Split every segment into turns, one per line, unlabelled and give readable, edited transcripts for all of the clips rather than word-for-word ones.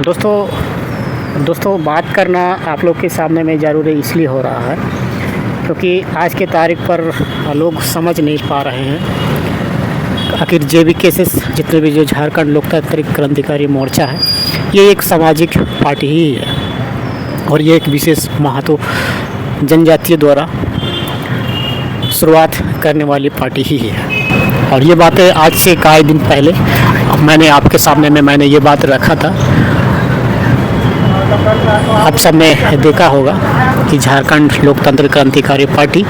दोस्तों बात करना आप लोग के सामने में ज़रूरी इसलिए हो रहा है क्योंकि आज के तारीख पर लोग समझ नहीं पा रहे हैं आखिर JVKS जितने भी जो झारखंड लोकतांत्रिक क्रांतिकारी मोर्चा है ये एक सामाजिक पार्टी ही है और ये एक विशेष महत्व जनजातीय द्वारा शुरुआत करने वाली पार्टी ही है। और ये बातें आज से कई दिन पहले मैंने आपके सामने में मैंने ये बात रखा था। आप सब ने देखा होगा कि झारखंड लोकतांत्रिक क्रांतिकारी पार्टी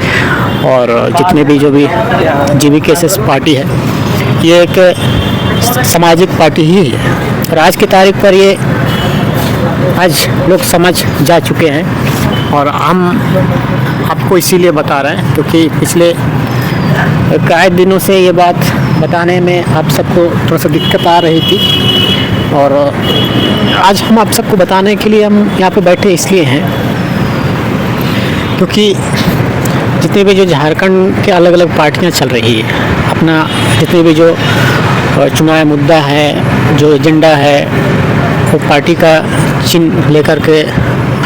और जितने भी जो भी JVKS पार्टी है ये एक सामाजिक पार्टी ही है और आज की तारीख पर ये आज लोग समझ जा चुके हैं और हम आपको इसीलिए बता रहे हैं क्योंकि पिछले कई दिनों से ये बात बताने में आप सबको थोड़ा सा दिक्कत आ रही थी और आज हम आप सबको बताने के लिए हम यहाँ पे बैठे इसलिए हैं क्योंकि जितने भी जो झारखंड के अलग अलग पार्टियाँ चल रही है अपना जितने भी जो चुनावी मुद्दा है जो एजेंडा है वो पार्टी का चिन्ह लेकर के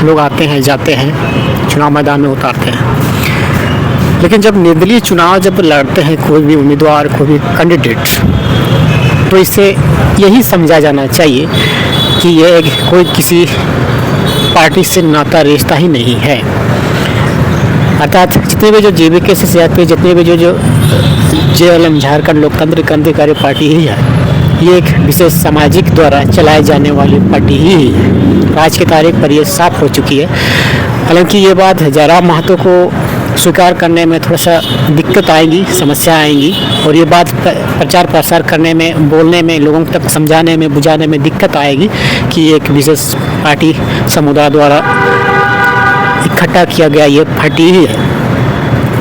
लोग आते हैं जाते हैं चुनाव मैदान में उतारते हैं। लेकिन जब निर्दलीय चुनाव जब लड़ते हैं कोई भी उम्मीदवार कोई भी कैंडिडेट तो इससे यही समझा जाना चाहिए कि ये कोई किसी पार्टी से नाता रिश्ता ही नहीं है। अर्थात जितने भी जो JVKS या फिर जितने भी जो JLM झारखंड लोकतांत्रिक क्रांतिकारी पार्टी ही है ये एक विशेष सामाजिक द्वारा चलाए जाने वाली पार्टी ही है। आज की तारीख पर ये साफ हो चुकी है। हालांकि ये बात जयराम महतो को स्वीकार करने में थोड़ा सा दिक्कत आएगी समस्या आएंगी और ये बात प्रचार प्रसार करने में बोलने में लोगों तक समझाने में बुझाने में दिक्कत आएगी कि एक विशेष पार्टी समुदाय द्वारा इकट्ठा किया गया ये पार्टी ही है।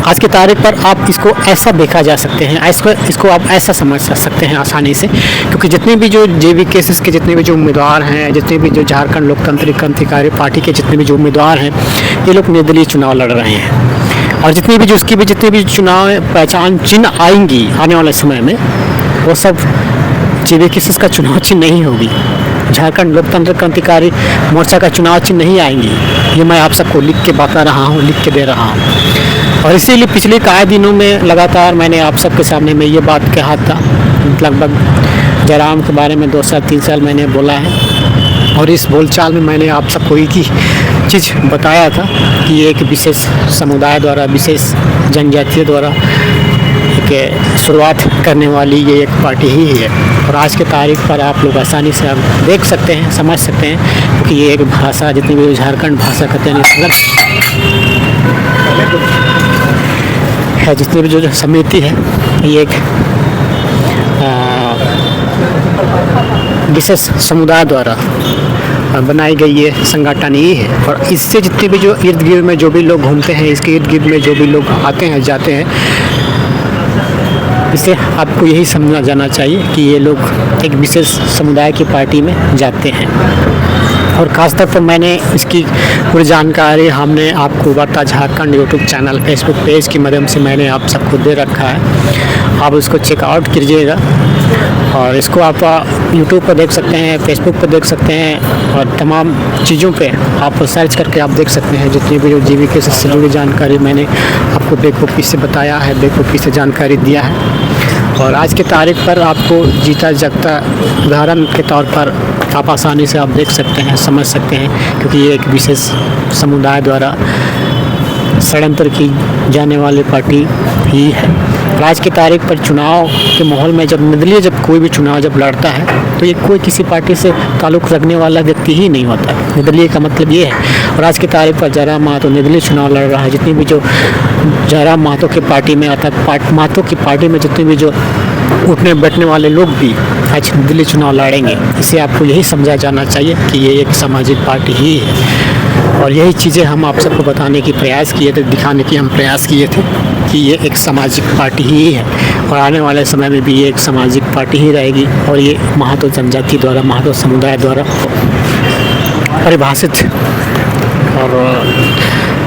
आज की तारीख पर आप इसको ऐसा देखा जा सकते हैं इसको आप ऐसा समझ सकते हैं आसानी से क्योंकि जितने भी जो JVKS के जितने भी जो उम्मीदवार हैं जितने भी जो झारखंड लोकतांत्रिक क्रांतिकारी पार्टी के जितने भी जो उम्मीदवार हैं ये लोग निर्दलीय चुनाव लड़ रहे हैं और जितनी भी जो उसकी भी जितने भी चुनाव पहचान चिन्ह आएंगी आने वाले समय में वो सब JVKS का चुनाव चिन्ह नहीं होगी। झारखंड लोकतांत्रिक क्रांतिकारी मोर्चा का चुनाव चिन्ह नहीं आएंगी। ये मैं आप सबको लिख के बता रहा हूँ लिख के दे रहा हूँ और इसीलिए पिछले कई दिनों में लगातार मैंने आप सबके सामने में ये बात कहा था। लगभग जयराम के बारे में 2 साल 3 साल मैंने बोला है और इस बोलचाल में मैंने आप सबको एक ही चीज़ बताया था कि ये एक विशेष समुदाय द्वारा विशेष जनजातीय द्वारा एक शुरुआत करने वाली ये एक पार्टी ही है। और आज के तारीख पर आप लोग आसानी से आप देख सकते हैं समझ सकते हैं क्योंकि ये एक भाषा जितनी भी झारखंड भाषा कहते हैं है जितनी भी जो समिति है ये एक विशेष समुदाय द्वारा बनाई गई ये संगठन ही है और इससे जितने भी जो इर्द गिर्द में जो भी लोग घूमते हैं इसके इर्द गिर्द में जो भी लोग आते हैं जाते हैं इससे आपको यही समझना जाना चाहिए कि ये लोग एक विशेष समुदाय की पार्टी में जाते हैं। और ख़ासतौर पर मैंने इसकी पूरी जानकारी हमने आपको वार्ता Jharkhand YouTube channel Facebook page की माध्यम से मैंने आप सबको दे रखा है। आप उसको चेकआउट कीजिएगा और इसको आप YouTube पर देख सकते हैं Facebook पर देख सकते हैं और तमाम चीज़ों पे आप सर्च करके आप देख सकते हैं जितनी भी जो JVKS से जुड़ी जानकारी मैंने आपको बेखूबी से बताया है बेखूबी से जानकारी दिया है। और आज की तारीख पर आपको जीता जागता उदाहरण के तौर पर आप आसानी से आप देख सकते हैं समझ सकते हैं क्योंकि ये एक विशेष समुदाय द्वारा षड्यंत्र की जाने वाली पार्टी ही है। और आज की तारीख पर चुनाव के माहौल में जब निर्दलीय जब कोई भी चुनाव जब लड़ता है तो ये कोई किसी पार्टी से ताल्लुक़ रखने वाला व्यक्ति ही नहीं होता है। निर्दलीय का मतलब ये है। और आज की तारीख पर जयराम महतो निर्दलीय चुनाव लड़ रहा है। जितनी भी जो जयराम महतो की पार्टी में अर्थात महतो की पार्टी में जितने भी जो उठने बैठने वाले लोग भी आज निर्दलीय चुनाव लड़ेंगे। इसे आपको यही समझा जाना चाहिए कि ये एक सामाजिक पार्टी ही है और यही चीज़ें हम आप सबको बताने की प्रयास किए थे दिखाने की हम प्रयास किए थे कि ये एक सामाजिक पार्टी ही है और आने वाले समय में भी ये एक सामाजिक पार्टी ही रहेगी और ये महतो जनजाति द्वारा महतो समुदाय द्वारा परिभाषित और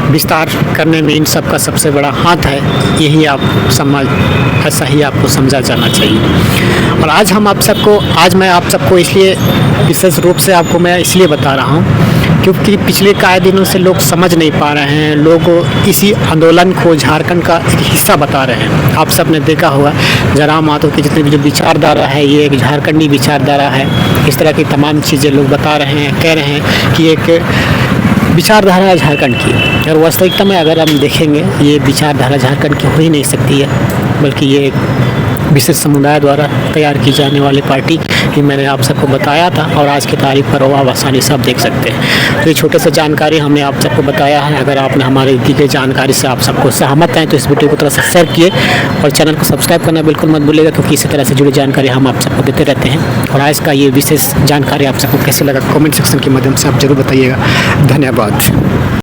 विस्तार करने में इन सब का सबसे बड़ा हाथ है, यही आप समझ, ऐसा ही आपको समझा जाना चाहिए। और आज मैं आप सबको इसलिए विशेष रूप से आपको मैं इसलिए बता रहा हूँ क्योंकि पिछले कई दिनों से लोग समझ नहीं पा रहे हैं, लोग इसी आंदोलन को झारखंड का एक हिस्सा बता रहे हैं। आप सब ने देखा होगा जयराम महतो की जितनी भी जो विचारधारा है ये एक झारखंडी विचारधारा है। इस तरह की तमाम चीज़ें लोग बता रहे हैं, कह रहे हैं कि एक विचारधारा है झारखंड की, और वास्तविकता में अगर हम देखेंगे ये विचारधारा झारखंड की हो ही नहीं सकती है, बल्कि ये एक विशेष समुदाय द्वारा तैयार की जाने वाली पार्टी ही मैंने आप सबको बताया था। और आज की तारीख पर वो आप आसानी से आप देख सकते हैं। तो ये छोटे से जानकारी हमने आप सबको बताया है। अगर आपने हमारे दी गई जानकारी से आप सबको सहमत हैं तो इस वीडियो को थोड़ा सा शेयर किए और चैनल को सब्सक्राइब करना बिल्कुल मत भूलिएगा, क्योंकि इसी तरह से जुड़ी जानकारी हम आप सबको देते रहते हैं। और आज का ये विशेष जानकारी आप सबको कैसे लगा कमेंट सेक्शन के माध्यम से आप जरूर बताइएगा। धन्यवाद।